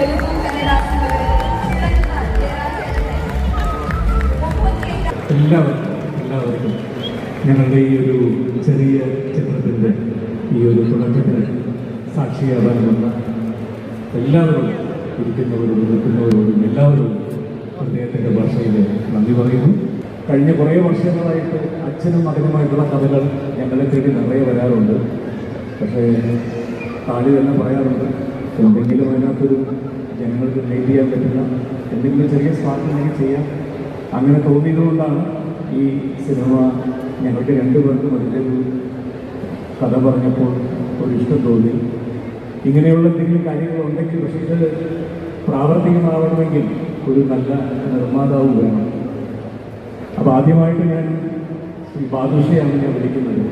തെലുഗു കന്നഡ എല്ലാവർക്കും ഞങ്ങളുടെ ഈ ഒരു ചെറിയ ചിത്രത്തിൻ്റെ ഈ ഒരു തുടക്കത്തിന് സാക്ഷിയാവാൻ വന്ന എല്ലാവരും ഇരിക്കുന്നവരോടും നിൽക്കുന്നവരോടും എല്ലാവരും അദ്ദേഹത്തിൻ്റെ ഭാഷയിൽ നന്ദി പറയുന്നു. കഴിഞ്ഞ കുറേ വർഷങ്ങളായിട്ട് അച്ഛനും മകനുമായിട്ടുള്ള കഥകൾ ഞങ്ങളെ തേടി നിറയെ വരാറുണ്ട്. പക്ഷേ താലി തന്നെ പറയാറുണ്ട്, എന്തെങ്കിലും അതിനകത്തൊരു ജനങ്ങൾക്ക് റിലേറ്റ് ചെയ്യാൻ പറ്റുന്ന എന്തെങ്കിലും ചെറിയ സ്പാർക്ക് ഉണ്ടെങ്കിൽ ചെയ്യാം. അങ്ങനെ തോന്നിയതുകൊണ്ടാണ് ഈ സിനിമ ഞങ്ങൾക്ക് രണ്ടുപേർക്കും അതിൻ്റെ ഒരു കഥ പറഞ്ഞപ്പോൾ ഒരു ഇഷ്ടം തോന്നി. ഇങ്ങനെയുള്ള എന്തെങ്കിലും കാര്യങ്ങളുണ്ടെങ്കിൽ, പക്ഷേ ഇത് പ്രാവർത്തികമാവണമെങ്കിൽ ഒരു നല്ല നിർമ്മാതാവ് വേണം. അപ്പോൾ ആദ്യമായിട്ട് ഞാൻ ശ്രീ ബാദുഷയാണ് ഞാൻ വിളിക്കുന്നത്.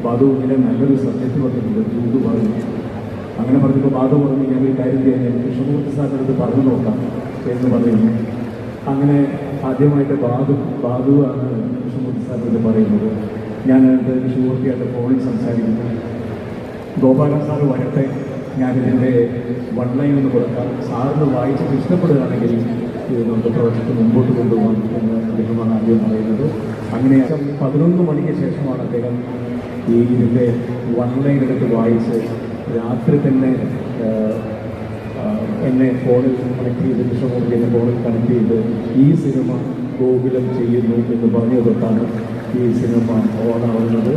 ബാദു ഇങ്ങനെ നല്ലൊരു സബ്ജക്റ്റ് പറഞ്ഞിട്ടുണ്ട്, ചൂട് പറഞ്ഞു. അങ്ങനെ പറഞ്ഞപ്പോൾ ബാദു പറഞ്ഞു, ഞാൻ ഒരു കാര്യം ചെയ്യാൻ ഞാൻ കൃഷ്ണമൂർത്തി സാറിൻ്റെ അടുത്ത് പറഞ്ഞു നോക്കാം എന്ന് പറയുന്നു. അങ്ങനെ ആദ്യമായിട്ട് ബാദുവാണ് കൃഷ്ണമൂർത്തി സാറിനോട് പറയുന്നത്. ഞാനത് കൃഷ്ണമൂർത്തിയായിട്ട് ഫോണിൽ സംസാരിക്കുന്നു. ഗോപാലൻ സാറ് വരട്ടെ, ഞാനിതിൻ്റെ വൺ ലൈൻ ഒന്ന് കൊടുക്കാം, സാറിന് വായിച്ചിട്ട് ഇഷ്ടപ്പെടുകയാണെങ്കിൽ ഇത് നമുക്ക് പ്രൊജക്റ്റ് മുമ്പോട്ട് കൊണ്ടുപോകാൻ എന്ന് അദ്ദേഹമാണ് ആദ്യം പറയുന്നത്. അങ്ങനെ 11 മണിക്ക് ശേഷമാണ് അദ്ദേഹം ഈ ഇതിൻ്റെ വൺ ലൈൻ എടുത്ത് വായിച്ച് രാത്രി തന്നെ എന്നെ ഫോണിൽ കണക്ട് ചെയ്ത്, കൃഷ്ണമൂർത്തി എന്നെ ഫോണിൽ കണക്ട് ചെയ്ത് ഈ സിനിമ ഗോകുലം ചെയ്യുന്നു എന്ന് പറഞ്ഞു തൊട്ടാണ് ഈ സിനിമ ഓണാവുന്നത്.